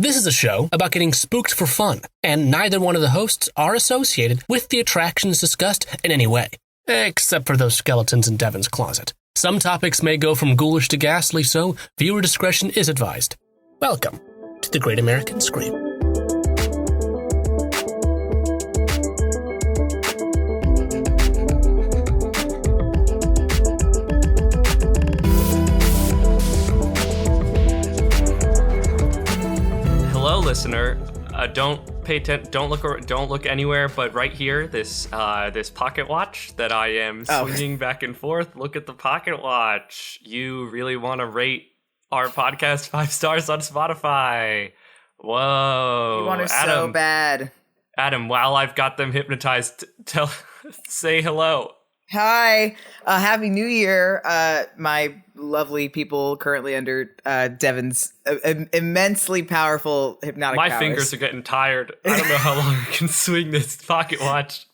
This is a show about getting spooked for fun, and neither one of the hosts are associated with the attractions discussed in any way, except for those skeletons in Devin's closet. Some topics may go from ghoulish to ghastly, so viewer discretion is advised. Welcome to the Great American Scream. Hello, listener. Don't look anywhere but right here. This pocket watch that I am swinging back and forth. Look at the pocket watch. You really want to rate our podcast 5 stars on Spotify? Whoa, you want it Adam, so bad. Adam, while I've got them hypnotized, say hello. Hi, Happy New Year, my lovely people currently under Devin's immensely powerful hypnotic powers. My fingers are getting tired. I don't know how long I can swing this pocket watch.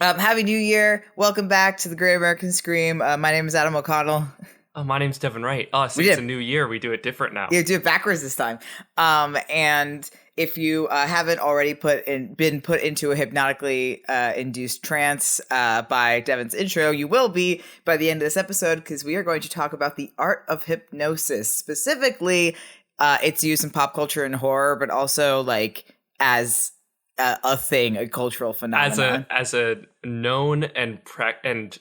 Happy New Year. Welcome back to the Great American Scream. My name is Adam O'Connell. Oh, my name's Devin Wright. Oh, since it's a new year, we do it different now. Yeah, do it backwards this time. And if you haven't already been put into a hypnotically induced trance by Devin's intro, you will be by the end of this episode, because we are going to talk about the art of hypnosis. Specifically, its use in pop culture and horror, but also like as a thing, a cultural phenomenon. As a known and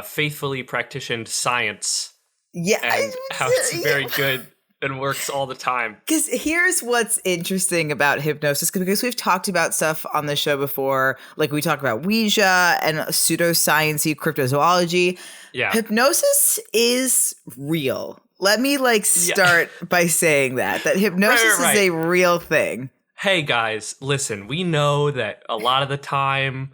faithfully practiced science. Yeah, and how it's very good and works all the time. Because here's what's interesting about hypnosis, because we've talked about stuff on the show before, like we talked about Ouija and pseudoscience-y cryptozoology. Yeah, hypnosis is real. Let me start by saying that hypnosis is a real thing. Hey guys, listen, we know that a lot of the time,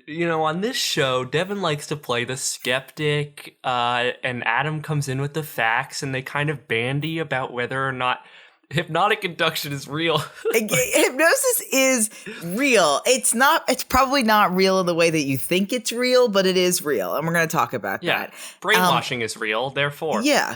you know, on this show, Devin likes to play the skeptic, and Adam comes in with the facts, and they kind of bandy about whether or not hypnotic induction is real. Hypnosis is real. It's probably not real in the way that you think it's real, but it is real, and we're going to talk about that. Brainwashing is real, therefore. Yeah.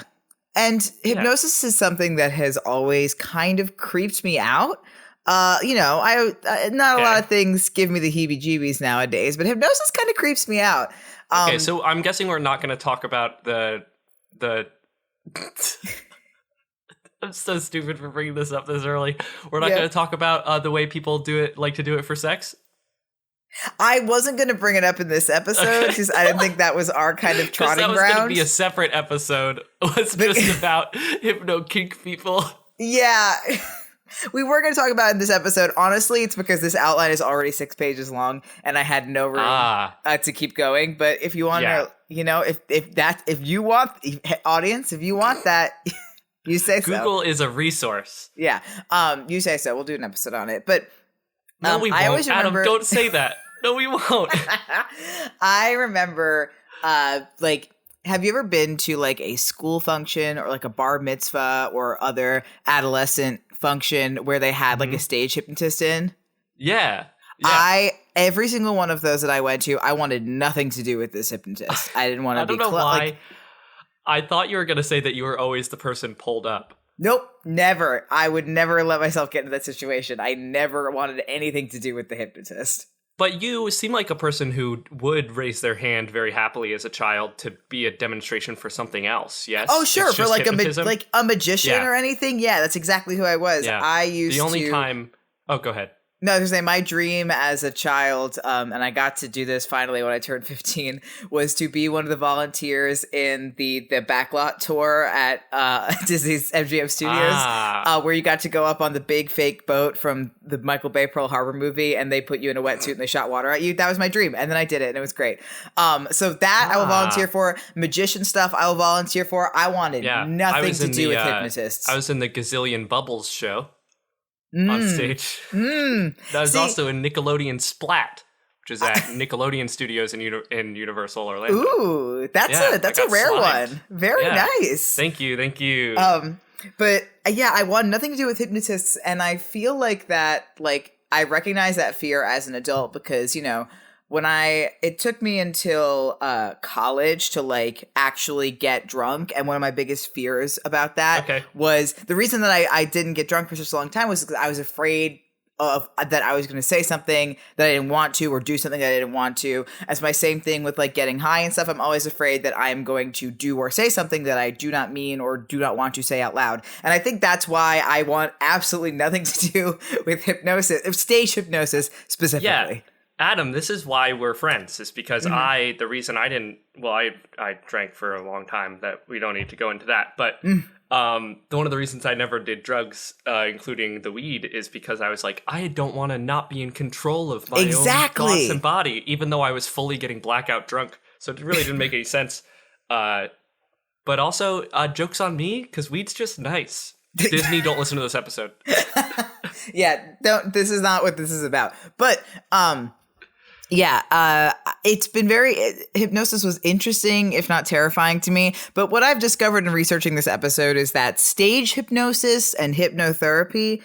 And hypnosis is something that has always kind of creeped me out. Not a lot of things give me the heebie-jeebies nowadays, but hypnosis kind of creeps me out. Okay, so I'm guessing we're not going to talk about the. I'm so stupid for bringing this up this early. We're not going to talk about the way people like to do it for sex. I wasn't going to bring it up in this episode because I didn't think that was our kind of trotting ground. That was going to be a separate episode. It was just about hypno kink people. Yeah. We were going to talk about it in this episode. Honestly, it's because this outline is already 6 pages long, and I had no room to keep going. But if you want to, if you want that, you say so. Google is a resource. Yeah, you say so. We'll do an episode on it. But no, we won't. I always remember... Adam, don't say that. No, we won't. I remember, have you ever been to like a school function or like a bar mitzvah or other adolescent function where they had like a stage hypnotist in? Yeah. Every single one of those that I went to, I wanted nothing to do with this hypnotist. I didn't want to be. I don't know why. I thought you were going to say that you were always the person pulled up. Nope, never. I would never let myself get into that situation. I never wanted anything to do with the hypnotist. But you seem like a person who would raise their hand very happily as a child to be a demonstration for something else, yes? Oh, sure, for like a magician or anything? Yeah, that's exactly who I was. Yeah. Oh, go ahead. No, I was going to say my dream as a child, and I got to do this finally when I turned 15, was to be one of the volunteers in the backlot tour at Disney's MGM Studios, where you got to go up on the big fake boat from the Michael Bay Pearl Harbor movie, and they put you in a wetsuit and they shot water at you. That was my dream, and then I did it, and it was great. So that I will volunteer for. Magician stuff I will volunteer for. I wanted nothing to do with hypnotists. I was in the Gazillion Bubbles show. On stage. That was also in Nickelodeon Splat, which is at Nickelodeon Studios in Universal Orlando. Ooh, that's a rare one. Very nice. Thank you. But I want nothing to do with hypnotists, and I feel like that, I recognize that fear as an adult because, it took me until college to like actually get drunk, and one of my biggest fears about that was the reason that I didn't get drunk for such a long time was because I was afraid of that I was going to say something that I didn't want to, or do something that I didn't want to. As my same thing with like getting high and stuff, I'm always afraid that I am going to do or say something that I do not mean or do not want to say out loud. And I think that's why I want absolutely nothing to do with hypnosis, stage hypnosis specifically. Yeah. Adam, this is why we're friends, is because I drank for a long time, that we don't need to go into that. But one of the reasons I never did drugs, including the weed, is because I was like, I don't want to not be in control of my own thoughts and body, even though I was fully getting blackout drunk. So it really didn't make any sense. But also, joke's on me, because weed's just nice. Disney, don't listen to this episode. Yeah, this is not what this is about. But, it's been hypnosis was interesting, if not terrifying to me. But what I've discovered in researching this episode is that stage hypnosis and hypnotherapy,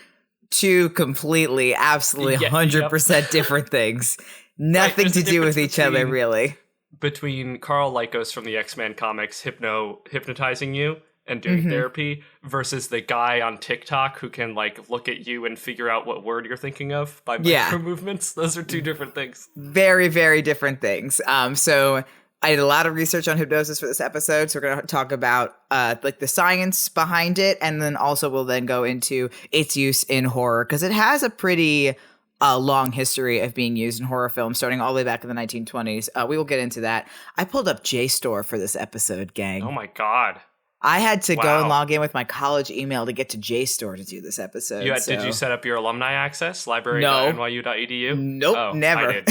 two completely, absolutely 100% different things. Nothing to do with each other, really. Between Carl Lycos from the X-Men comics hypnotizing you and doing therapy versus the guy on TikTok who can like look at you and figure out what word you're thinking of by micro movements. Those are two different things. Very, very different things. So I did a lot of research on hypnosis for this episode. So we're going to talk about like the science behind it. And then also we'll then go into its use in horror, because it has a pretty long history of being used in horror films, starting all the way back in the 1920s. We will get into that. I pulled up JSTOR for this episode, gang. Oh my God. I had to go and log in with my college email to get to JSTOR to do this episode. Did you set up your alumni access? Library.nyu.edu? Nope, never. I did.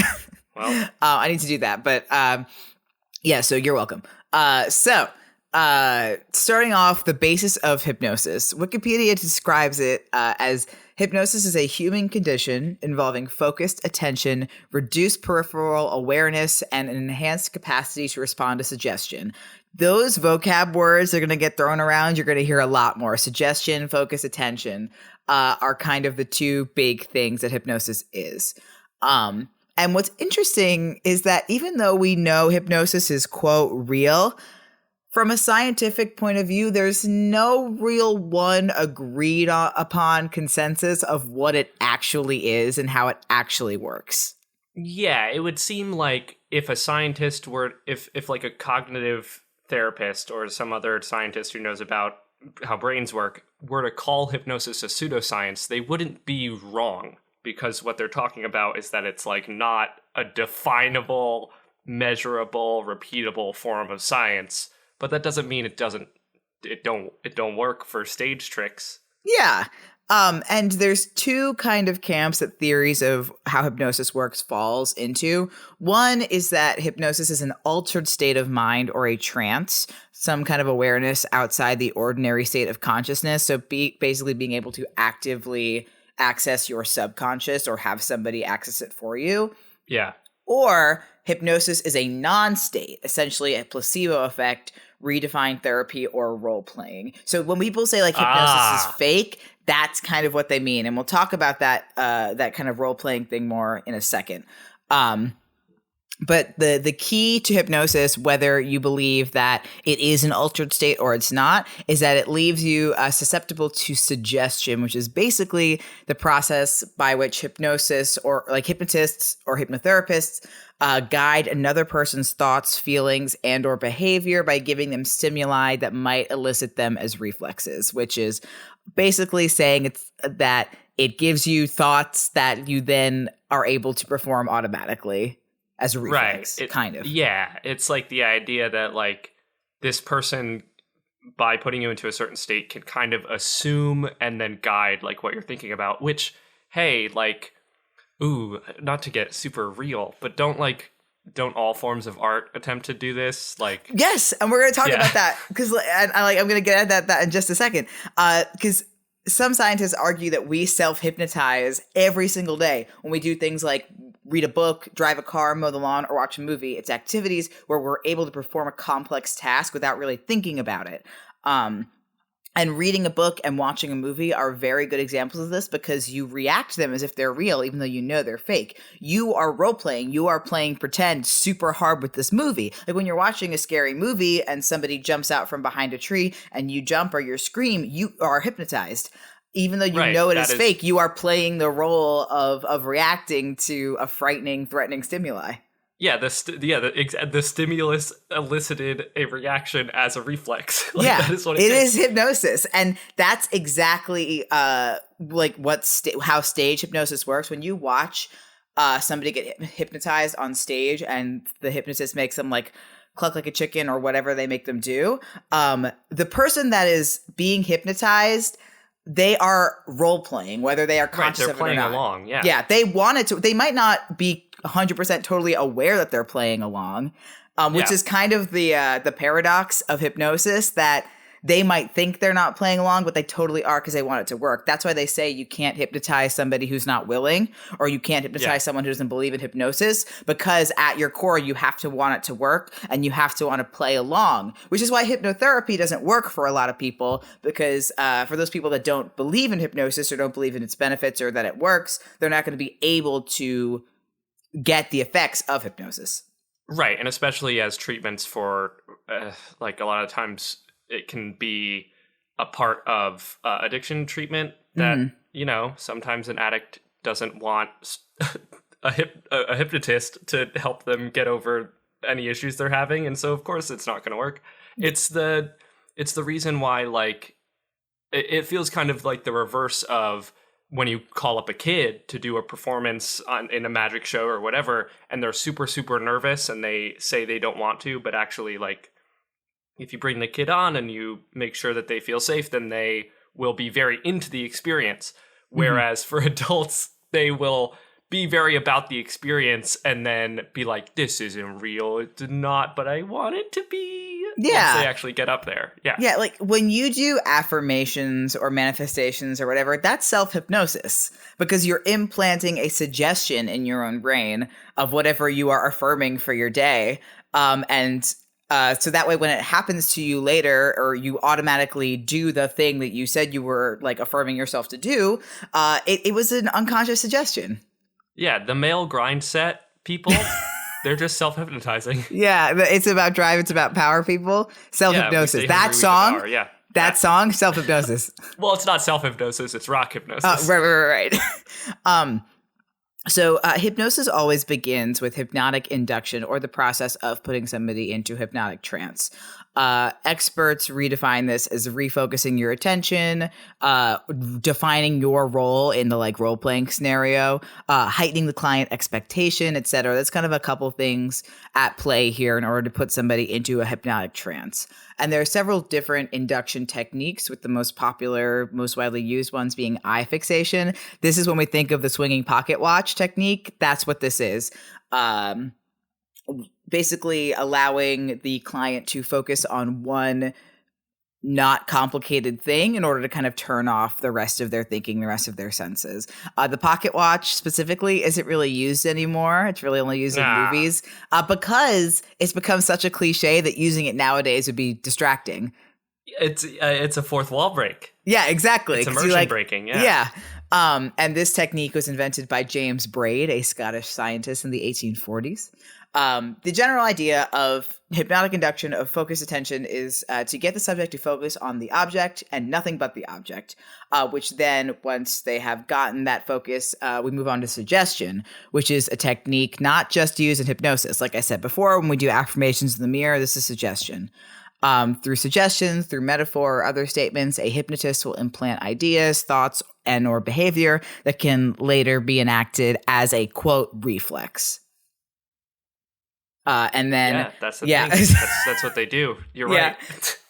Well, I need to do that. But so you're welcome. Starting off, the basis of hypnosis. Wikipedia describes it as hypnosis is a human condition involving focused attention, reduced peripheral awareness, and an enhanced capacity to respond to suggestion. Those vocab words are going to get thrown around. You're going to hear a lot more. Suggestion, focus, attention are kind of the two big things that hypnosis is. And what's interesting is that even though we know hypnosis is, quote, real, from a scientific point of view, there's no real one agreed upon consensus of what it actually is and how it actually works. Yeah, it would seem like if a scientist were, if like a cognitive therapist or some other scientist who knows about how brains work were to call hypnosis a pseudoscience, they wouldn't be wrong, because what they're talking about is that it's like not a definable, measurable, repeatable form of science. But that doesn't mean it don't work for stage tricks. Yeah. And there's two kind of camps that theories of how hypnosis works falls into. One is that hypnosis is an altered state of mind or a trance, some kind of awareness outside the ordinary state of consciousness. So basically being able to actively access your subconscious or have somebody access it for you. Yeah. Or hypnosis is a non-state, essentially a placebo effect, redefined therapy, or role-playing. So when people say like hypnosis is fake, that's kind of what they mean. And we'll talk about that that kind of role-playing thing more in a second. But the key to hypnosis, whether you believe that it is an altered state or it's not, is that it leaves you susceptible to suggestion, which is basically the process by which hypnosis or like hypnotists or hypnotherapists guide another person's thoughts, feelings, and or behavior by giving them stimuli that might elicit them as reflexes, which is basically saying that it gives you thoughts that you then are able to perform automatically as a reflex, kind of. Yeah, it's like the idea that like this person, by putting you into a certain state, can kind of assume and then guide like what you're thinking about, which, hey, like, ooh, not to get super real, but don't all forms of art attempt to do this? Like, yes, and we're going to talk about that because I'm going to get at that in just a second. Because some scientists argue that we self-hypnotize every single day when we do things like read a book, drive a car, mow the lawn, or watch a movie. It's activities where we're able to perform a complex task without really thinking about it. And reading a book and watching a movie are very good examples of this because you react to them as if they're real, even though you know they're fake. You are role-playing. You are playing pretend super hard with this movie. Like when you're watching a scary movie and somebody jumps out from behind a tree and you jump or you scream, you are hypnotized. Even though you know it is fake, you are playing the role of reacting to a frightening, threatening stimuli. Yeah, the stimulus elicited a reaction as a reflex. That is what it is hypnosis, and that's exactly like how stage hypnosis works. When you watch somebody get hypnotized on stage, and the hypnotist makes them like cluck like a chicken or whatever they make them do, the person that is being hypnotized, they are role playing, whether they are conscious of it or not. They're playing along. Yeah, they wanted to. They might not be 100% totally aware that they're playing along, which is kind of the paradox of hypnosis, that they might think they're not playing along, but they totally are because they want it to work. That's why they say you can't hypnotize somebody who's not willing, or you can't hypnotize someone who doesn't believe in hypnosis, because at your core, you have to want it to work and you have to want to play along, which is why hypnotherapy doesn't work for a lot of people, because for those people that don't believe in hypnosis or don't believe in its benefits or that it works, they're not going to be able to get the effects of hypnosis. Right, and especially as treatments for, like a lot of times it can be a part of addiction treatment that, you know, sometimes an addict doesn't want a hypnotist to help them get over any issues they're having, and so of course it's not going to work. It's the reason why, like, it feels kind of like the reverse of when you call up a kid to do a performance in a magic show or whatever, and they're super, super nervous and they say they don't want to, but actually, like, if you bring the kid on and you make sure that they feel safe, then they will be very into the experience. Whereas for adults, they will be very about the experience and then be like, this isn't real. It did not, but I want it to be. Yeah. Once they actually get up there. Yeah. Yeah. Like when you do affirmations or manifestations or whatever, that's self-hypnosis, because you're implanting a suggestion in your own brain of whatever you are affirming for your day. So that way, when it happens to you later, or you automatically do the thing that you said you were like affirming yourself to do, it was an unconscious suggestion. Yeah, the male grind set people, they're just self-hypnotizing. Yeah, it's about drive, it's about power, people. Self-hypnosis. That song, that song, self-hypnosis. Well, it's not self-hypnosis, it's rock hypnosis. Right. So hypnosis always begins with hypnotic induction, or the process of putting somebody into hypnotic trance. Experts redefine this as refocusing your attention, defining your role in the like role-playing scenario, heightening the client expectation, etc. That's kind of a couple things at play here in order to put somebody into a hypnotic trance. And there are several different induction techniques, with the most popular, most widely used ones being eye fixation. This is when we think of the swinging pocket watch technique. That's what this is. Basically allowing the client to focus on one not complicated thing in order to kind of turn off the rest of their thinking, the rest of their senses. The pocket watch specifically isn't really used anymore. It's really only used in movies because it's become such a cliche that using it nowadays would be distracting. It's a fourth wall break. Yeah, exactly. It's immersion breaking. Yeah. And this technique was invented by James Braid, a Scottish scientist in the 1840s. The general idea of hypnotic induction of focused attention is to get the subject to focus on the object and nothing but the object, which then, once they have gotten that focus, we move on to suggestion, which is a technique not just used in hypnosis. Like I said before, when we do affirmations in the mirror, this is suggestion. Through suggestions, through metaphor or other statements, a hypnotist will implant ideas, thoughts, and or behavior that can later be enacted as a, quote, reflex. And then that's the thing. That's what they do. You're right.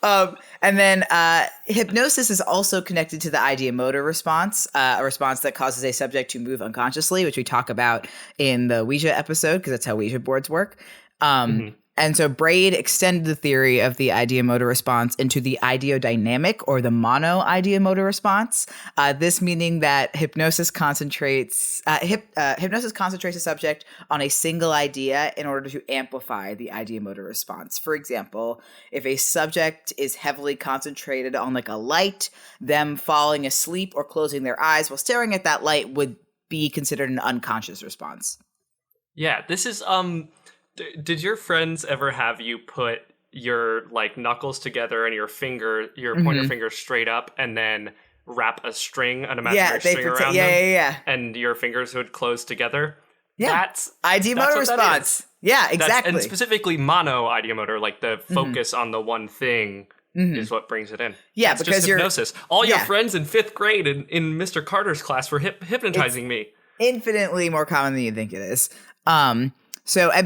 And then hypnosis is also connected to the idea-motor response, a response that causes a subject to move unconsciously, which we talk about in the Ouija episode, because that's how Ouija boards work. And so Braid extended the theory of the ideomotor response into the ideodynamic or the mono-ideomotor response. This meaning that hypnosis concentrates a subject on a single idea in order to amplify the ideomotor response. For example, if a subject is heavily concentrated on like a light, them falling asleep or closing their eyes while staring at that light would be considered an unconscious response. Yeah, this is did your friends ever have you put your like knuckles together and your pointer finger straight up and then wrap an imaginary string around them? Yeah. And your fingers would close together? Yeah. That's ideomotor response. Yeah, exactly. And specifically mono ideomotor, like the focus on the one thing is what brings it in. Yeah, that's because just hypnosis. All your friends in 5th grade in Mr. Carter's class were hypnotizing me. Infinitely more common than you think it is. And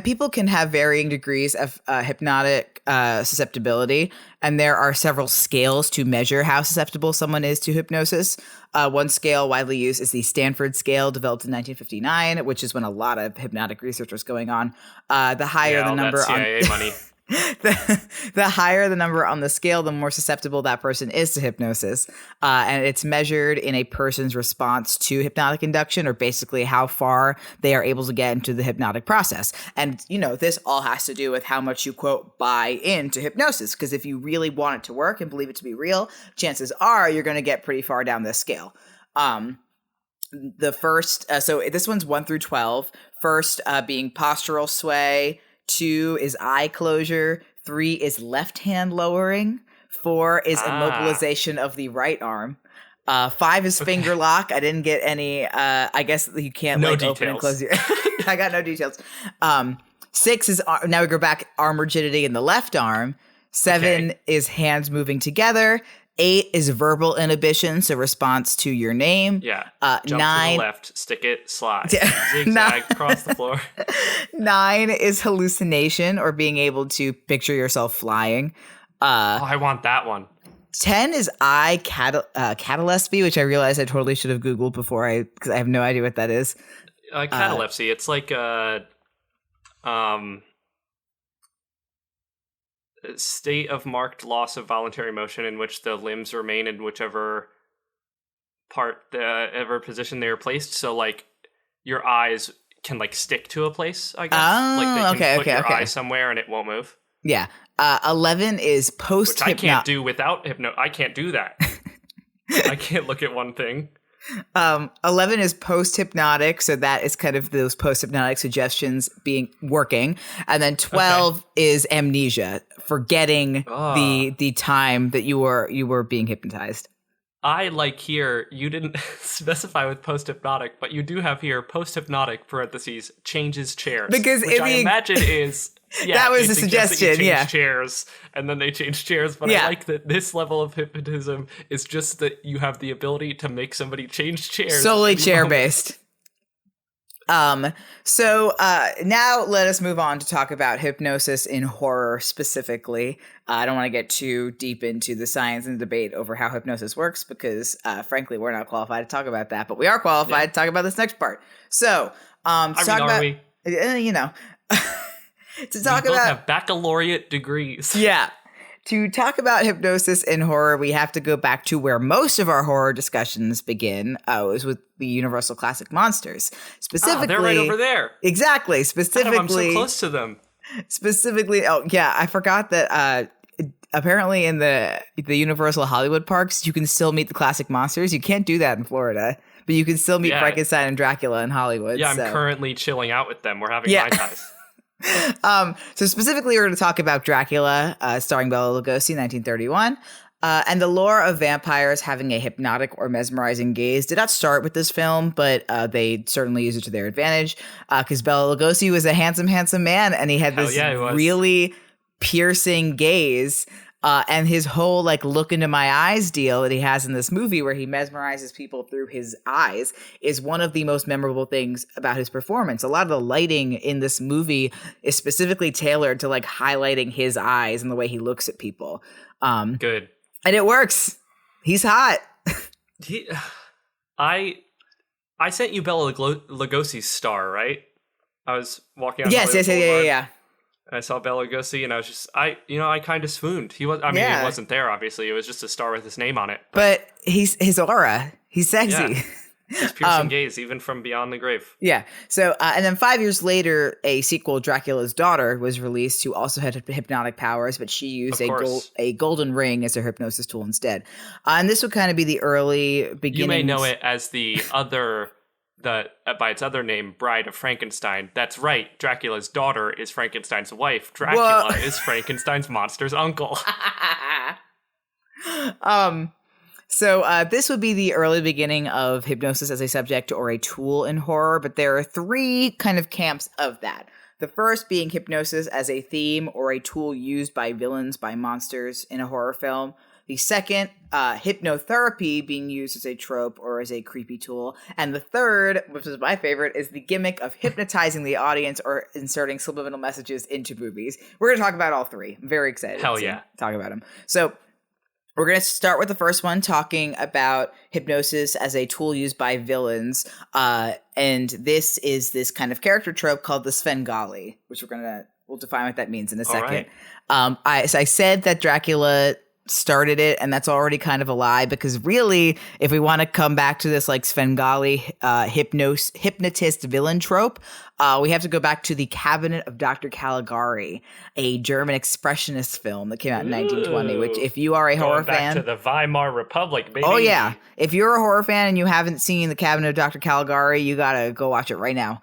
people can have varying degrees of hypnotic susceptibility, and there are several scales to measure how susceptible someone is to hypnosis. One scale widely used is the Stanford Scale, developed in 1959, which is when a lot of hypnotic research was going on. The higher the number on CIA money. The higher the number on the scale, the more susceptible that person is to hypnosis. And it's measured in a person's response to hypnotic induction, or basically how far they are able to get into the hypnotic process. And, this all has to do with how much you, quote, buy into hypnosis. Because if you really want it to work and believe it to be real, chances are you're going to get pretty far down this scale. The first, so this one's 1 through 12. First being postural sway. 2 is eye closure. 3 is left hand lowering. 4 is immobilization of the right arm. 5 is finger lock. I didn't get any. I guess you can't open and close your. I got no details. 6 is now we go back, arm rigidity in the left arm. 7 is hands moving together. 8 is verbal inhibition, so response to your name. Yeah. Jump 9 to the left, stick it, slide, zigzag across the floor. 9 is hallucination, or being able to picture yourself flying. I want that one. 10 is eye catalepsy, which I realized I totally should have Googled before because I have no idea what that is. Catalepsy. It's like state of marked loss of voluntary motion in which the limbs remain in whichever position they are placed. So like your eyes can like stick to a place, I guess. Like they can put your eye somewhere and it won't move. Yeah. 11 is post Which I can't do without I can't do that. I can't look at one thing. 11 is post-hypnotic, so that is kind of those post-hypnotic suggestions working. And then 12 is amnesia, forgetting the time that you were being hypnotized. I like here, you didn't specify with post-hypnotic, but you do have here post-hypnotic parentheses changes chairs. Because which I imagine is that was the suggestion, chairs, and then they change chairs, but I like that this level of hypnotism is just that you have the ability to make somebody change chairs. Solely chair-based. So now let us move on to talk about hypnosis in horror specifically. I don't want to get too deep into the science and debate over how hypnosis works because, frankly, we're not qualified to talk about that, but we are qualified to talk about this next part. So, to talk about, we? to talk we both about have baccalaureate degrees. Yeah. To talk about hypnosis in horror, we have to go back to where most of our horror discussions begin. Was with the Universal Classic Monsters. Specifically, they're right over there. Exactly. Specifically, I'm so close to them. Specifically, I forgot that apparently in the Universal Hollywood parks, you can still meet the classic monsters. You can't do that in Florida, but you can still meet Frankenstein and Dracula in Hollywood. Yeah, I'm currently chilling out with them. We're having Mai Tais. So specifically, we're going to talk about Dracula, starring Bela Lugosi, 1931. And the lore of vampires having a hypnotic or mesmerizing gaze did not start with this film, but they certainly used it to their advantage because Bela Lugosi was a handsome, handsome man, and he had this really piercing gaze. And his whole like look into my eyes deal that he has in this movie where he mesmerizes people through his eyes is one of the most memorable things about his performance. A lot of the lighting in this movie is specifically tailored to like highlighting his eyes and the way he looks at people. Good. And it works. He's hot. I sent you Bela Lugosi's star, right? I was walking on Yes, Hollywood Boulevard. yeah. I saw Bela Lugosi, and I was just, I kind of swooned. He wasn't there, obviously. It was just a star with his name on it. But his aura, he's sexy. Yeah. His piercing gaze, even from beyond the grave. Yeah. So, and then 5 years later, a sequel, Dracula's Daughter, was released, who also had hypnotic powers, but she used a golden ring as her hypnosis tool instead. And this would kind of be the early beginnings. You may know it as by its other name, Bride of Frankenstein. That's right. Dracula's daughter is Frankenstein's wife. Dracula is Frankenstein's monster's uncle. So this would be the early beginning of hypnosis as a subject or a tool in horror, but there are three kind of camps of that. The first being hypnosis as a theme or a tool used by villains, by monsters in a horror film. The second, hypnotherapy being used as a trope or as a creepy tool. And the third, which is my favorite, is the gimmick of hypnotizing the audience or inserting subliminal messages into movies. We're going to talk about all three. I'm very excited to talk about them. So we're going to start with the first one, talking about hypnosis as a tool used by villains. And this is this kind of character trope called the Svengali, which we'll define what that means in a second. Right. I said that Dracula started it, and that's already kind of a lie, because really, if we want to come back to this like Svengali hypnotist villain trope, we have to go back to the Cabinet of Dr. Caligari, a German expressionist film that came out in 1920, which if you are a horror fan... to the Weimar Republic, baby. Oh, yeah. If you're a horror fan and you haven't seen the Cabinet of Dr. Caligari, you gotta go watch it right now.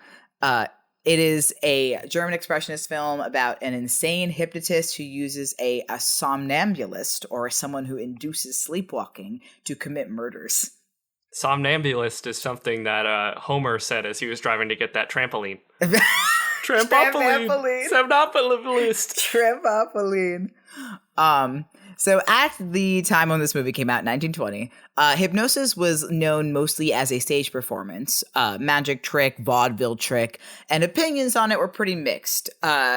It is a German expressionist film about an insane hypnotist who uses a somnambulist, or someone who induces sleepwalking, to commit murders. Somnambulist is something that Homer said as he was driving to get that trampoline. Trampoline. Trampoline. So at the time when this movie came out, 1920, hypnosis was known mostly as a stage performance, magic trick, vaudeville trick, and opinions on it were pretty mixed.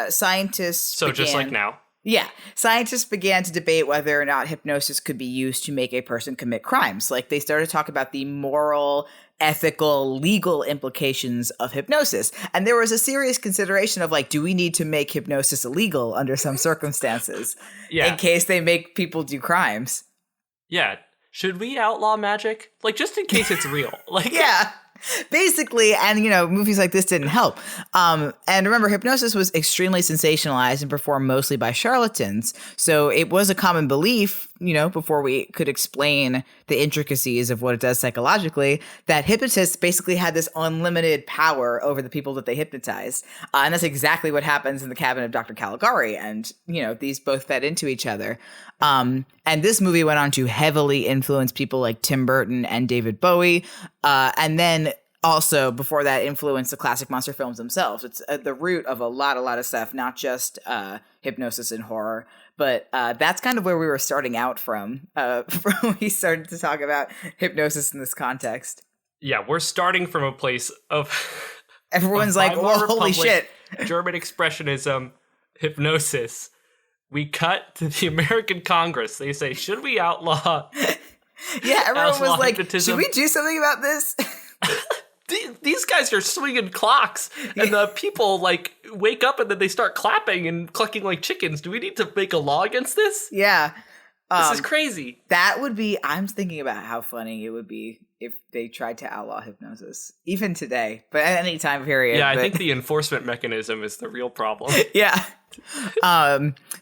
Scientists just like now. Yeah. Scientists began to debate whether or not hypnosis could be used to make a person commit crimes. Like, they started to talk about the moral, ethical, legal implications of hypnosis. And there was a serious consideration of, like, do we need to make hypnosis illegal under some circumstances in case they make people do crimes? Yeah. Should we outlaw magic? Like, just in case it's real. Like, yeah. Basically, and, movies like this didn't help. And remember, hypnosis was extremely sensationalized and performed mostly by charlatans. So it was a common belief, before we could explain the intricacies of what it does psychologically, that hypnotists basically had this unlimited power over the people that they hypnotized. And that's exactly what happens in the Cabinet of Dr. Caligari. And, these both fed into each other. And this movie went on to heavily influence people like Tim Burton and David Bowie. And then also, before that, influenced the classic monster films themselves. It's the root of a lot of stuff, not just hypnosis and horror. But that's kind of where we were starting out from when we started to talk about hypnosis in this context. Yeah, we're starting from a place of... Everyone's like, whoa, holy shit. German expressionism, hypnosis. We cut to the American Congress. They say, should we outlaw... Yeah, everyone was like, should we do something about this? These guys are swinging clocks, and the people, wake up and then they start clapping and clucking like chickens. Do we need to make a law against this? Yeah. This is crazy. That would be... I'm thinking about how funny it would be if they tried to outlaw hypnosis, even today, but at any time period. Yeah, I think the enforcement mechanism is the real problem. Yeah.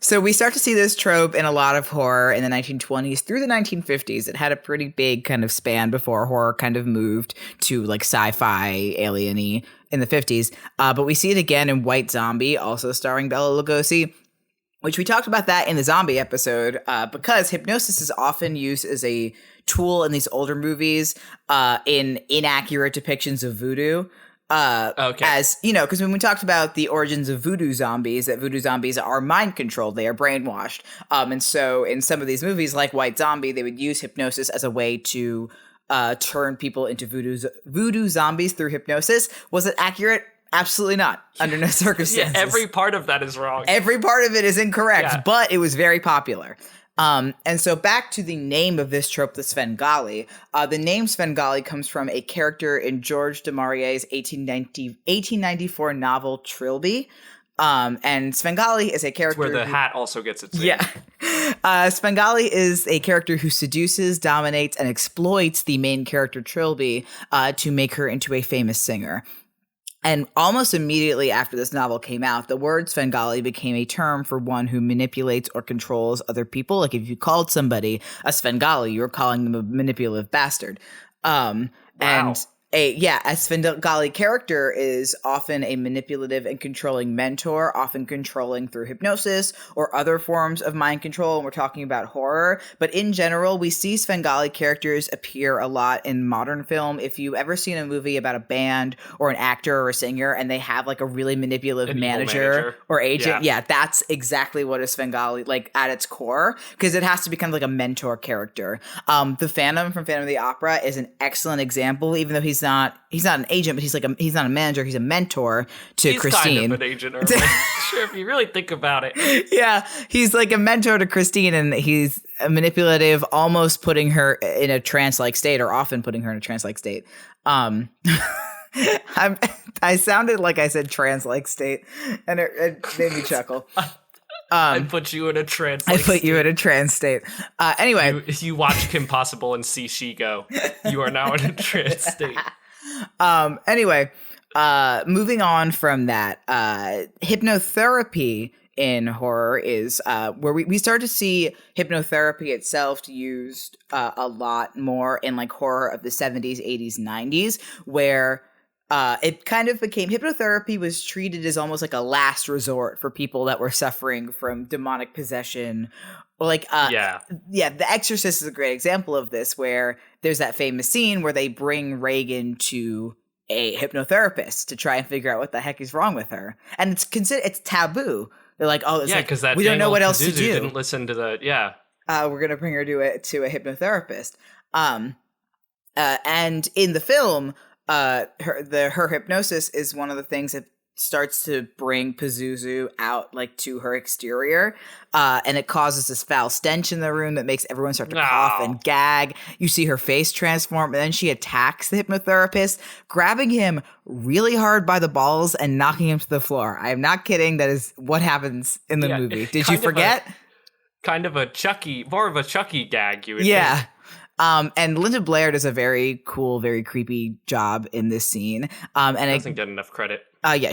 So we start to see this trope in a lot of horror in the 1920s through the 1950s. It had a pretty big kind of span before horror kind of moved to sci-fi, alien-y in the 50s. But we see it again in White Zombie, also starring Bela Lugosi, which we talked about that in the zombie episode, because hypnosis is often used as a tool in these older movies in inaccurate depictions of voodoo. Okay. As, because when we talked about the origins of voodoo zombies, that voodoo zombies are mind controlled, they are brainwashed. And so in some of these movies, like White Zombie, they would use hypnosis as a way to turn people into voodoo zombies through hypnosis. Was it accurate? Absolutely not. Under no circumstances. Yeah, every part of that is wrong. Every part of it is incorrect, but it was very popular. And so back to the name of this trope, the Svengali. The name Svengali comes from a character in George du Maurier's 1894 novel Trilby. And Svengali is a character where the hat also gets its name. Yeah. Svengali is a character who seduces, dominates, and exploits the main character Trilby to make her into a famous singer. And almost immediately after this novel came out, the word Svengali became a term for one who manipulates or controls other people. Like if you called somebody a Svengali, you were calling them a manipulative bastard. Wow. And a Svengali character is often a manipulative and controlling mentor, often controlling through hypnosis or other forms of mind control. And we're talking about horror. But in general, we see Svengali characters appear a lot in modern film. If you've ever seen a movie about a band or an actor or a singer and they have like a really manipulative manager or agent, that's exactly what is Svengali like at its core, because it has to become like a mentor character. The Phantom from Phantom of the Opera is an excellent example, even though he's not an agent, but he's not a manager. He's a mentor to Christine. He's kind of an agent, sure, if you really think about it. Yeah, he's like a mentor to Christine, and he's manipulative, almost putting her in a trance-like state, or often putting her in a trance-like state. I sounded like I said trance-like state, and it made me chuckle. I put you in a trance. I put you in a trance state. Anyway, you watch Kim Possible and see she go. You are now in a trance state. Anyway, moving on from that, hypnotherapy in horror is where we start to see hypnotherapy itself used a lot more in like horror of the 70s, 80s, 90s, where it kind of became, hypnotherapy was treated as almost like a last resort for people that were suffering from demonic possession. Like, The Exorcist is a great example of this, where there's that famous scene where they bring Reagan to a hypnotherapist to try and figure out what the heck is wrong with her. And it's taboo. They're like, oh, because that we don't know what else to do. Didn't listen to the, we're going to bring her to a hypnotherapist. And in the film, her hypnosis is one of the things that starts to bring Pazuzu out like to her exterior, and it causes this foul stench in the room that makes everyone start to cough and gag. You see her face transform, and then she attacks the hypnotherapist, grabbing him really hard by the balls and knocking him to the floor. I am not kidding. That is what happens in the movie. Did you forget? More of a Chucky gag, you would think. And Linda Blair does a very cool, very creepy job in this scene. And doesn't get enough credit.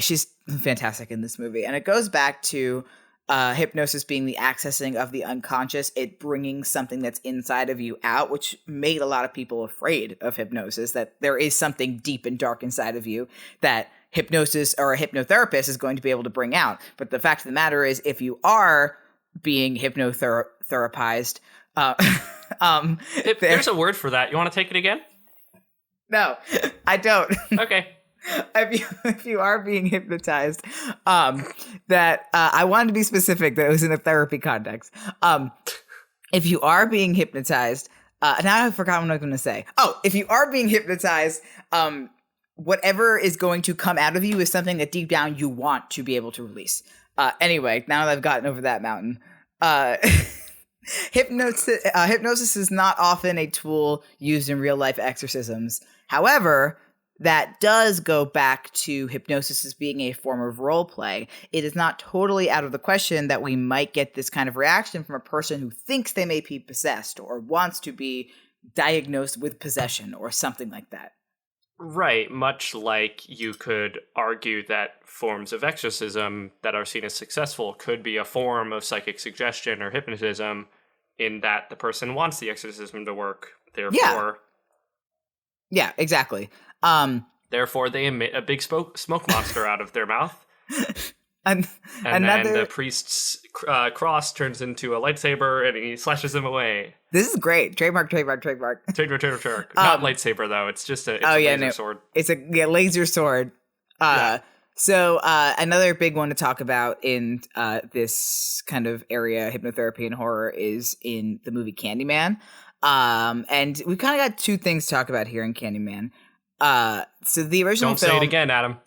She's fantastic in this movie. And it goes back to hypnosis being the accessing of the unconscious, it bringing something that's inside of you out, which made a lot of people afraid of hypnosis, that there is something deep and dark inside of you that hypnosis or a hypnotherapist is going to be able to bring out. But the fact of the matter is, if you are being hypnotherapized, there's a word for that. You want to take it again? No, I don't. Okay. If you are being hypnotized, that I wanted to be specific that it was in a therapy context. If you are being hypnotized, now I forgot what I was going to say. Oh, if you are being hypnotized, whatever is going to come out of you is something that deep down you want to be able to release. Anyway, now that I've gotten over that mountain, hypnosis is not often a tool used in real life exorcisms. However, that does go back to hypnosis as being a form of role play. It is not totally out of the question that we might get this kind of reaction from a person who thinks they may be possessed or wants to be diagnosed with possession or something like that. Right, much like you could argue that forms of exorcism that are seen as successful could be a form of psychic suggestion or hypnotism, in that the person wants the exorcism to work. Therefore, yeah, exactly. Therefore, they emit a big smoke monster out of their mouth. and then the priest's cross turns into a lightsaber, and he slashes them away. This is great. Trademark. Not lightsaber, though. It's just a laser sword. It's a laser sword. So another big one to talk about in this kind of area, hypnotherapy and horror, is in the movie Candyman. And we kind of got two things to talk about here in Candyman. So the original film... Don't say it again, Adam.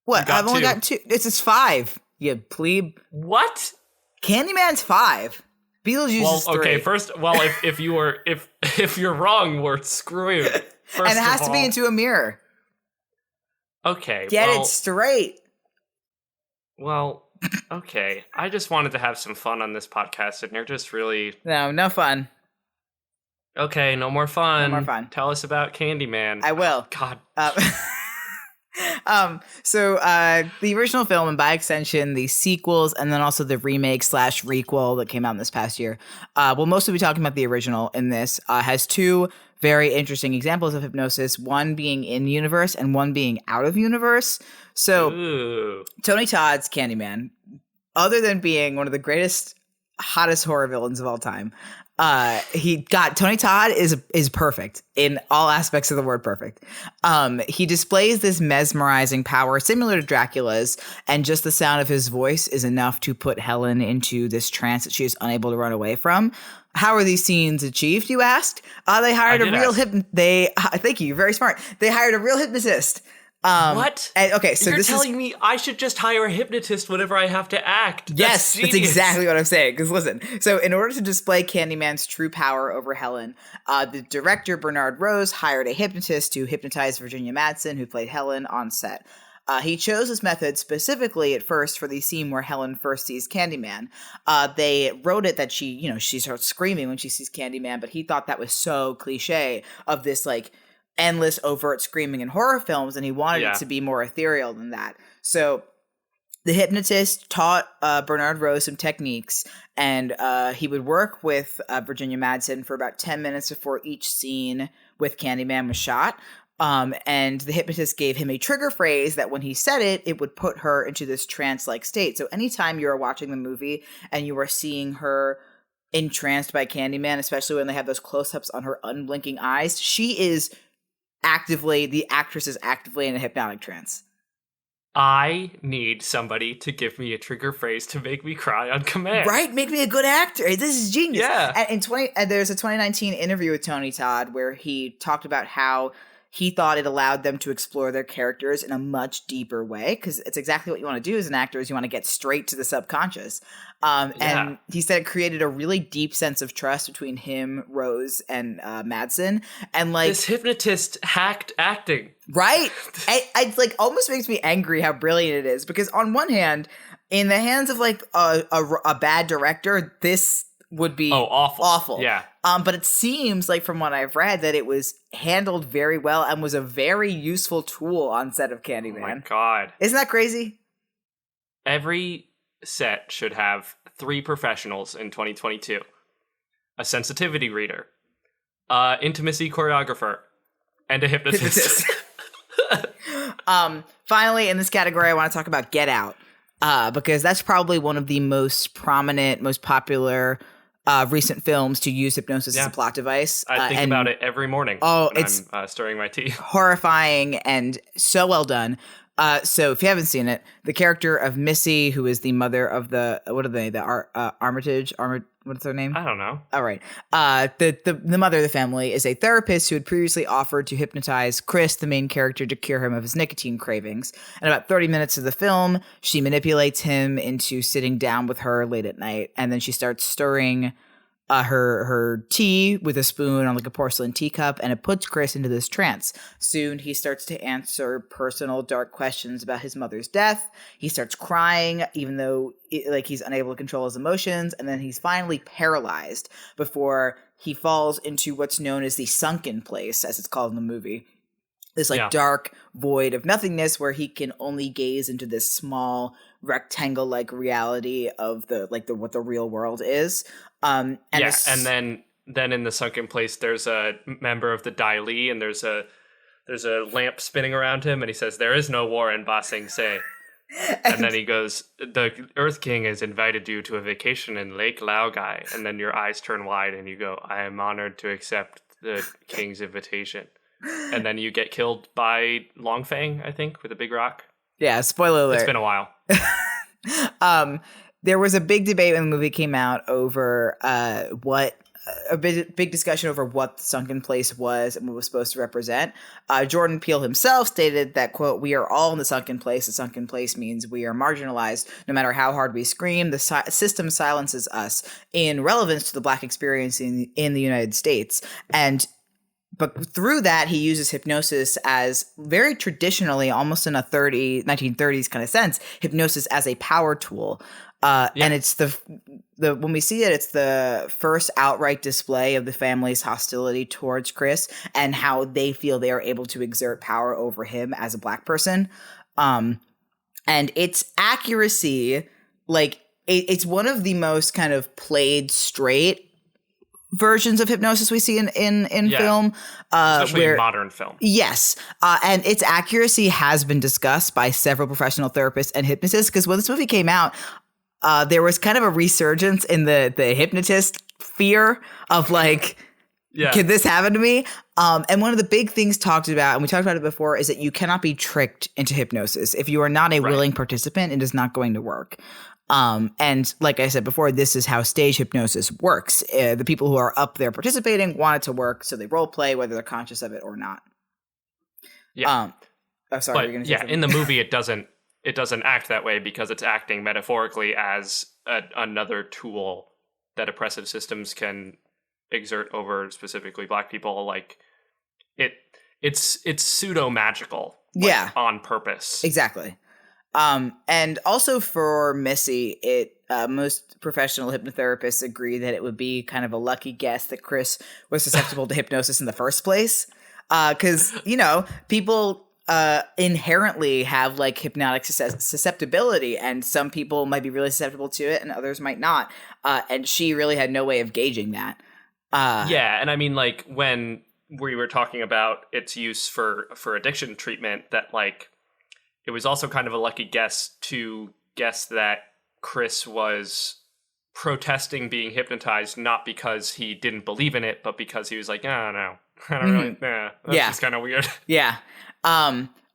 What? I've only got two. This is 5, you plebe. What? Candyman's 5. Beetlejuice is 3. Okay, first, if you're wrong, we're screwed. And it has to be into a mirror. Okay, Get it straight. Well, Okay, I just wanted to have some fun on this podcast, and you're just really... No fun. Okay, no more fun. No more fun. Tell us about Candyman. I will. Oh, God. So the original film, and by extension the sequels, and then also the remake / requel that came out this past year, we'll mostly be talking about the original in this, has two very interesting examples of hypnosis, one being in universe and one being out of universe. So Ooh. Tony Todd's Candyman, other than being one of the greatest, hottest horror villains of all time, Tony Todd is perfect in all aspects of the word perfect. He displays this mesmerizing power similar to Dracula's, and just the sound of his voice is enough to put Helen into this trance that she is unable to run away from. How are these scenes achieved, you asked? They hired a real thank you, very smart. They hired a real hypnotist. What? Okay, so you're telling me I should just hire a hypnotist whenever I have to act? Yes, that's exactly what I'm saying. Because listen, so in order to display Candyman's true power over Helen, the director Bernard Rose hired a hypnotist to hypnotize Virginia Madsen, who played Helen, on set. He chose this method specifically at first for the scene where Helen first sees Candyman. They wrote it that she starts screaming when she sees Candyman, but he thought that was so cliche of this like endless overt screaming in horror films, and he wanted it to be more ethereal than that. So the hypnotist taught Bernard Rose some techniques, and he would work with Virginia Madsen for about 10 minutes before each scene with Candyman was shot. And the hypnotist gave him a trigger phrase that when he said it, it would put her into this trance-like state. So anytime you are watching the movie and you are seeing her entranced by Candyman, especially when they have those close-ups on her unblinking eyes, the actress is actively in a hypnotic trance. I need somebody to give me a trigger phrase to make me cry on command. Right? Make me a good actor. This is genius. Yeah. And there's a 2019 interview with Tony Todd where he talked about how he thought it allowed them to explore their characters in a much deeper way, because it's exactly what you want to do as an actor, is you want to get straight to the subconscious. And he said it created a really deep sense of trust between him, Rose, and Madsen. And like this hypnotist hacked acting. Right? I like almost makes me angry how brilliant it is, because on one hand, in the hands of like a bad director, this would be awful. Yeah. But it seems like from what I've read that it was handled very well and was a very useful tool on set of Candyman. Oh my God. Isn't that crazy? Every set should have 3 professionals in 2022. A sensitivity reader, intimacy choreographer, and a hypnotist. Finally, in this category, I want to talk about Get Out, because that's probably one of the most prominent, most popular recent films to use hypnosis as a plot device. I think about it every morning when I'm stirring my tea. Horrifying and so well done. So if you haven't seen it, the character of Missy, who is the mother of Armitage, what's her name? I don't know. All right. The mother of the family is a therapist who had previously offered to hypnotize Chris, the main character, to cure him of his nicotine cravings. And about 30 minutes of the film, she manipulates him into sitting down with her late at night, and then she starts stirring her tea with a spoon on like a porcelain teacup, and it puts Chris into this trance. Soon he starts to answer personal dark questions about his mother's death. He starts crying even though he's unable to control his emotions, and then he's finally paralyzed before he falls into what's known as the sunken place, as it's called in the movie. This dark void of nothingness where he can only gaze into this small rectangle-like reality of what the real world is. And then in the sunken place, there's a member of the Dai Li, and there's a lamp spinning around him, and he says, "There is no war in Ba Sing Se." And then he goes, "The Earth King has invited you to a vacation in Lake Laogai." And then your eyes turn wide, and you go, "I am honored to accept the King's invitation." And then you get killed by Longfang, I think, with a big rock. Yeah, spoiler alert. It's been a while. There was a big debate when the movie came out over a big discussion over what the sunken place was and what it was supposed to represent. Jordan Peele himself stated that, quote, "We are all in the sunken place. The sunken place means we are marginalized. No matter how hard we scream, the system silences us," in relevance to the Black experience in the United States. And but through that, he uses hypnosis as very traditionally, almost in a 1930s kind of sense, hypnosis as a power tool. And it's the when we see it, it's the first outright display of the family's hostility towards Chris and how they feel they are able to exert power over him as a black person. And its accuracy, like it's one of the most kind of played straight versions of hypnosis we see in film, especially in modern film. Yes, and its accuracy has been discussed by several professional therapists and hypnotists. Because when this movie came out, there was kind of a resurgence in the hypnotist fear of like, could this happen to me? And one of the big things talked about, and we talked about it before, is that you cannot be tricked into hypnosis. If you are not a willing participant, it is not going to work. And like I said before, this is how stage hypnosis works. The people who are up there participating want it to work, so they role play whether they're conscious of it or not. Yeah. Sorry. But in the movie, it doesn't act that way because it's acting metaphorically as another tool that oppressive systems can exert over specifically black people. Like it's pseudo magical. On purpose. Exactly. And also for Missy, most professional hypnotherapists agree that it would be kind of a lucky guess that Chris was susceptible to hypnosis in the first place. Because, people inherently have like hypnotic susceptibility, and some people might be really susceptible to it and others might not. And she really had no way of gauging that. And I mean, like when we were talking about its use for addiction treatment, that like, it was also kind of a lucky guess to guess that Chris was protesting being hypnotized, not because he didn't believe in it, but because he was like, oh, no, I don't really, that's just kind of weird. Yeah.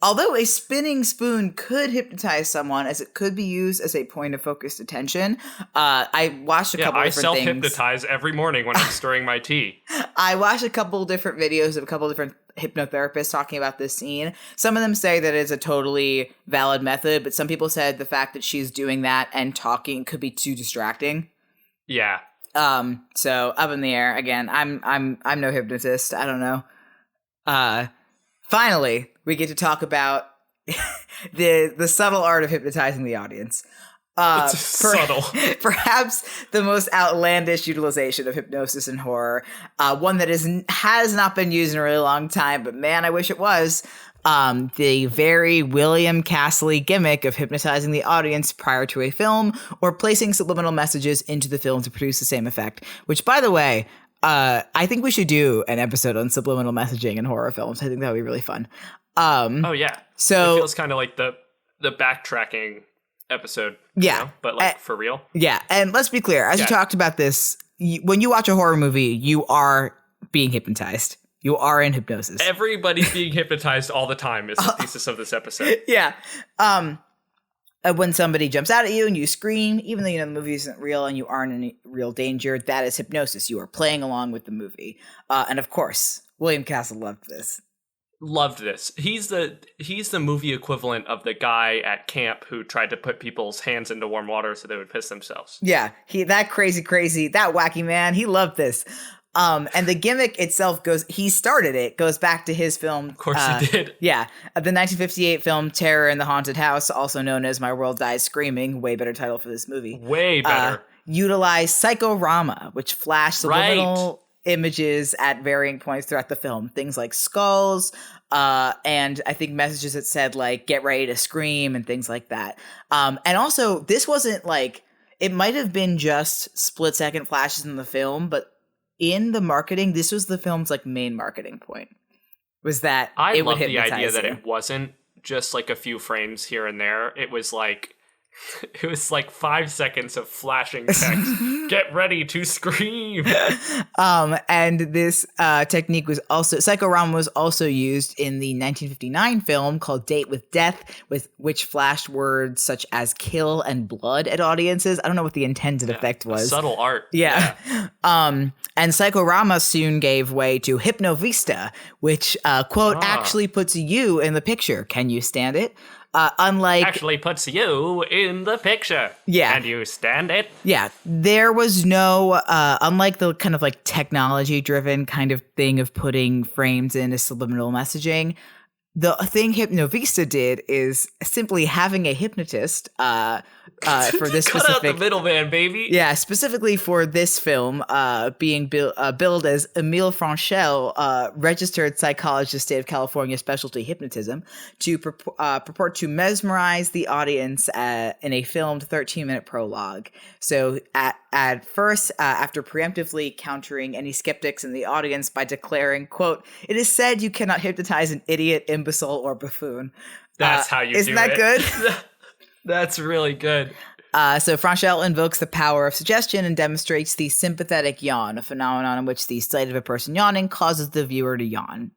Although a spinning spoon could hypnotize someone, as it could be used as a point of focused attention. I watched a couple different things. I self-hypnotize every morning when I'm stirring my tea. I watched a couple different videos of a couple different hypnotherapists talking about this scene. Some of them say that it's a totally valid method, but some people said the fact that she's doing that and talking could be too distracting. Yeah. So up in the air. Again, I'm no hypnotist. I don't know. Finally, we get to talk about the subtle art of hypnotizing the audience. Subtle. Perhaps the most outlandish utilization of hypnosis in horror. One that has not been used in a really long time, but man, I wish it was. The very William Castley gimmick of hypnotizing the audience prior to a film or placing subliminal messages into the film to produce the same effect. Which, by the way, I think we should do an episode on subliminal messaging in horror films. I think that would be really fun. So it feels kind of like the backtracking episode. But like for real. Yeah. And let's be clear, as you talked about this, when you watch a horror movie, you are being hypnotized. You are in hypnosis. Everybody's being hypnotized all the time is the thesis of this episode. Yeah. When somebody jumps out at you and you scream, even though you know the movie isn't real and you aren't in real danger, that is hypnosis. You are playing along with the movie. And of course, William Castle loved this. He's the movie equivalent of the guy at camp who tried to put people's hands into warm water so they would piss themselves. Yeah, that crazy, that wacky man, he loved this. And the gimmick itself goes back to his film. Of course he did. Yeah. The 1958 film Terror in the Haunted House, also known as My World Dies Screaming, way better title for this movie. Way better. Utilized psychorama, which flashed subliminal images at varying points throughout the film. Things like skulls, and I think messages that said like, get ready to scream and things like that. And also this wasn't like, it might have been just split second flashes in the film, but in the marketing, this was the film's like main marketing point. Was that I love the idea that it wasn't just like a few frames here and there. It was like 5 seconds of flashing text. Get ready to scream. And this technique was also psychorama was also used in the 1959 film called Date with Death, which flashed words such as kill and blood at audiences. I don't know what the intended effect was. Subtle art. Yeah. And psychorama soon gave way to Hypnovista, which quote actually puts you in the picture. Can you stand it? Unlike Actually puts you in the picture. Yeah. And you stand it. Yeah, there was no, unlike the kind of like technology driven kind of thing of putting frames into subliminal messaging, the thing Hypnovista did is simply having a hypnotist for this Cut specific out the middleman, baby. Yeah, specifically for this film, being billed as Emile Franchel, registered psychologist, state of California, specialty hypnotism, to purport to mesmerize the audience in a filmed 13-minute prologue. So at first, after preemptively countering any skeptics in the audience by declaring, quote, "It is said you cannot hypnotize an idiot, imbecile, or buffoon." That's how you do it. Isn't that good? That's really good. So Franchel invokes the power of suggestion and demonstrates the sympathetic yawn, a phenomenon in which the sight of a person yawning causes the viewer to yawn.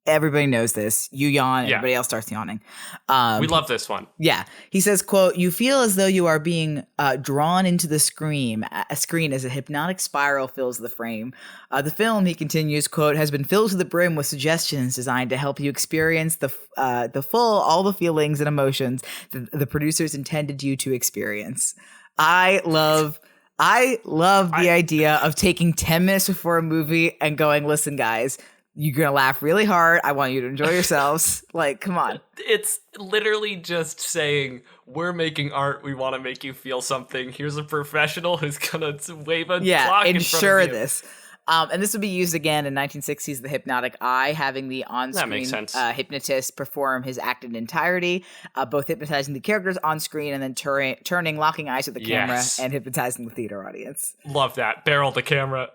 Everybody knows this. You yawn, everybody else starts yawning. We love this one. Yeah. He says, quote, "You feel as though you are being drawn into the screen as a hypnotic spiral fills the frame. The film," he continues, quote, "has been filled to the brim with suggestions designed to help you experience all the feelings and emotions that the producers intended you to experience." I love the idea of taking 10 minutes before a movie and going, "Listen, guys, you're going to laugh really hard. I want you to enjoy yourselves." Like, come on. It's literally just saying, we're making art. We want to make you feel something. Here's a professional who's going to wave a clock in front of you. This. And this would be used again in 1960s, The Hypnotic Eye, having the on-screen hypnotist perform his act in entirety, both hypnotizing the characters on screen and then turning, locking eyes with the camera and hypnotizing the theater audience. Love that. Barrel the camera.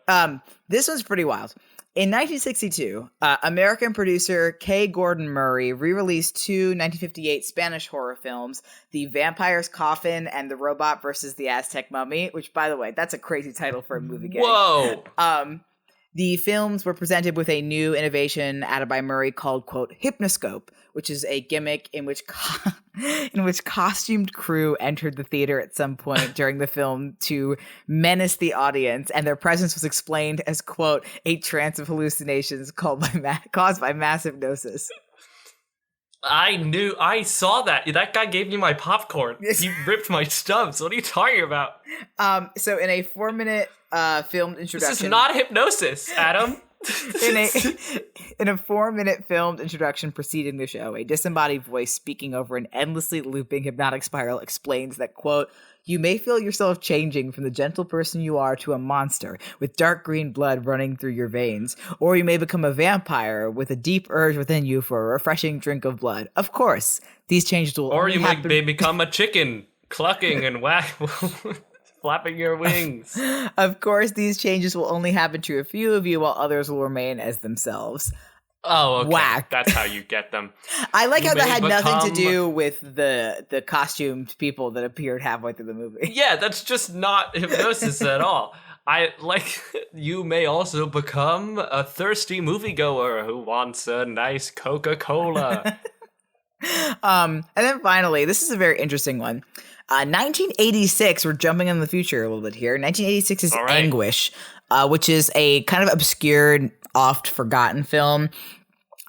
This one's pretty wild. In 1962, American producer K. Gordon Murray re-released two 1958 Spanish horror films, The Vampire's Coffin and The Robot versus the Aztec Mummy, which, by the way, that's a crazy title for a movie game. Whoa! The films were presented with a new innovation added by Murray called, quote, Hypnoscope, which is a gimmick in which costumed crew entered the theater at some point during the film to menace the audience, and their presence was explained as, quote, a trance of hallucinations caused by mass hypnosis. I saw that. That guy gave me my popcorn. He ripped my stubs. What are you talking about? So in a 4-minute filmed introduction. This is not hypnosis, Adam. In a 4-minute filmed introduction preceding the show, a disembodied voice speaking over an endlessly looping hypnotic spiral explains that, quote, you may feel yourself changing from the gentle person you are to a monster with dark green blood running through your veins, or you may become a vampire with a deep urge within you for a refreshing drink of blood. Of course, these changes will or only you happen- may become a chicken clucking and flapping your wings. Of course, these changes will only happen to a few of you, while others will remain as themselves. Oh, okay. Whack. That's how you get them. I like how that had nothing to become- do with the costumed people that appeared halfway through the movie. Yeah, that's just not hypnosis at all. I like you may also become a thirsty moviegoer who wants a nice Coca-Cola. And then finally, this is a very interesting one. 1986, we're jumping in the future a little bit here. 1986 is Anguish, which is a kind of obscure, oft forgotten film.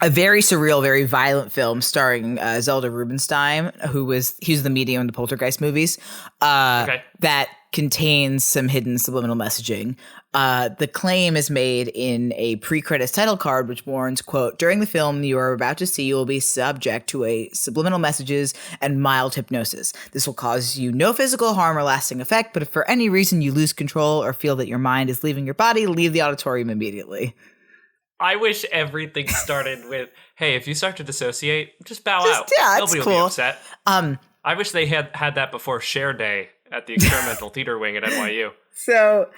A very surreal, very violent film starring Zelda Rubinstein, who's the medium in the Poltergeist movies, that contains some hidden subliminal messaging. The claim is made in a pre-credits title card, which warns, quote, during the film you are about to see, you will be subject to a subliminal messages and mild hypnosis. This will cause you no physical harm or lasting effect, but if for any reason you lose control or feel that your mind is leaving your body, leave the auditorium immediately. I wish everything started with, hey, if you start to dissociate, just bow out. Yeah, Nobody will be upset. I wish they had that before Share Day at the Experimental Theater Wing at NYU. So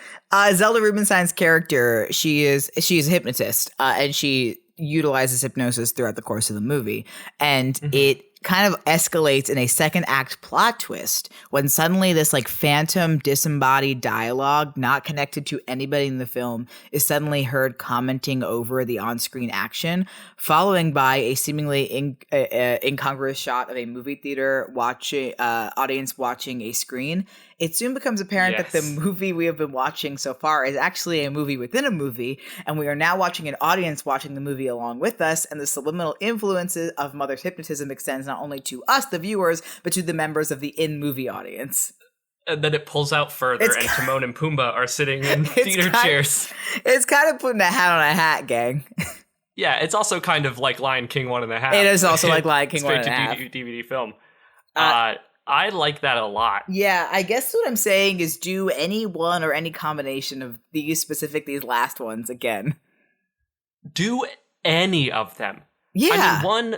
Zelda Rubinstein's character, she is a hypnotist, and she utilizes hypnosis throughout the course of the movie. And it kind of escalates in a second act plot twist when suddenly this like phantom disembodied dialogue not connected to anybody in the film is suddenly heard commenting over the on-screen action, following by a seemingly incongruous shot of a movie theater audience watching a screen. It soon becomes apparent that the movie we have been watching so far is actually a movie within a movie, and we are now watching an audience watching the movie along with us, and the subliminal influences of Mother's hypnotism extends not only to us, the viewers, but to the members of the in-movie audience. And then it pulls out further, and Timon and Pumbaa are sitting in theater chairs. It's kind of putting a hat on a hat, gang. Yeah, it's also kind of like Lion King 1.5. It is also like Lion King 1.5. Straight to DVD film. I like that a lot. Yeah, I guess what I'm saying is do any one or any combination of these last ones again. Do any of them. Yeah. I mean, one,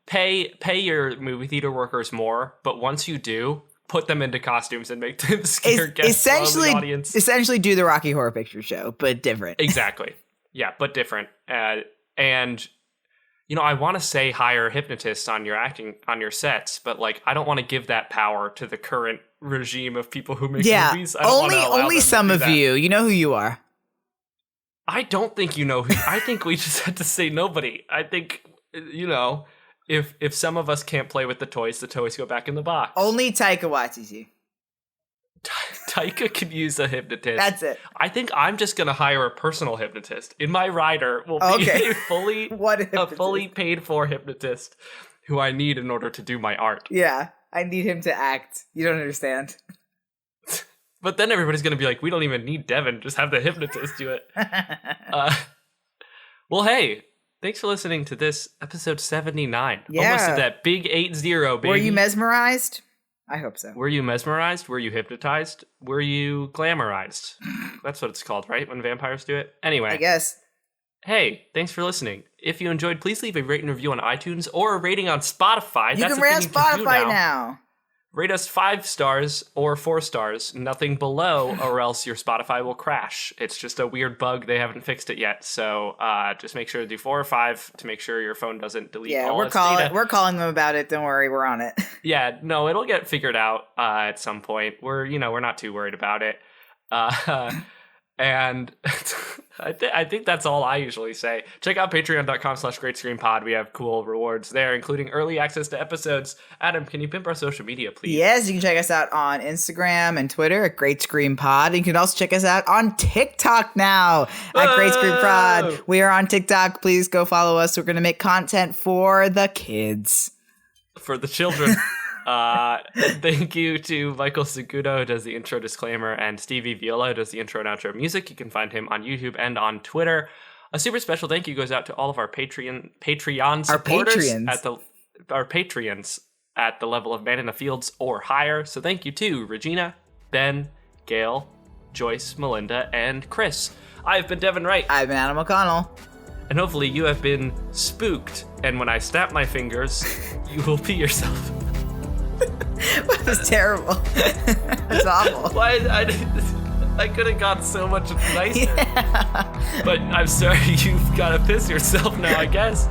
pay your movie theater workers more, but once you do, put them into costumes and make them scare guests from the audience. Essentially do the Rocky Horror Picture Show, but different. Exactly. Yeah, but different. And I want to say hire hypnotists on your sets, but I don't want to give that power to the current regime of people who make movies. I don't only some of you. You know who you are. I don't think you know who. I think we just had to say nobody. I think if some of us can't play with the toys go back in the box. Only Taika Waititi. Taika could use a hypnotist. That's it. I think I'm just going to hire a personal hypnotist. In my rider will be a fully paid for hypnotist who I need in order to do my art. Yeah, I need him to act. You don't understand. But then everybody's going to be like, we don't even need Devin. Just have the hypnotist do it. Well, hey, thanks for listening to this episode 79. Yeah. Almost at that big 80, baby. Were you mesmerized? I hope so. Were you mesmerized? Were you hypnotized? Were you glamorized? That's what it's called, right? When vampires do it? Anyway. I guess. Hey, thanks for listening. If you enjoyed, please leave a rate and review on iTunes or a rating on Spotify. You can rate on Spotify now. Rate us 5 stars or 4 stars, nothing below, or else your Spotify will crash. It's just a weird bug. They haven't fixed it yet. So just make sure to do 4 or 5 to make sure your phone doesn't delete all its data. We're calling them about it. Don't worry, we're on it. Yeah, no, it'll get figured out at some point. We're not too worried about it. And I think that's all I usually say. Check out patreon.com/greatscreenpod. We have cool rewards there, including early access to episodes. Adam, can you pimp our social media, please? Yes, you can check us out on Instagram and Twitter at Great Screen Pod. You can also check us out on TikTok now at Great Screen Pod. We are on TikTok. Please go follow us. We're going to make content for the kids. For the children. Thank you to Michael Segudo, who does the intro disclaimer, and Stevie Viola, who does the intro and outro music. You can find him on YouTube and on Twitter. A super special thank you goes out to all of our Patreon supporters, our Patreons at the level of Man in the Fields or higher. So thank you to Regina, Ben, Gail, Joyce, Melinda, and Chris. I've been Devin Wright. I've been Adam O'Connell. And hopefully you have been spooked, and when I snap my fingers, you will pee yourself. That was terrible. That's awful. Why? I could have got so much nicer. Yeah. But I'm sorry, you've got to piss yourself now, I guess.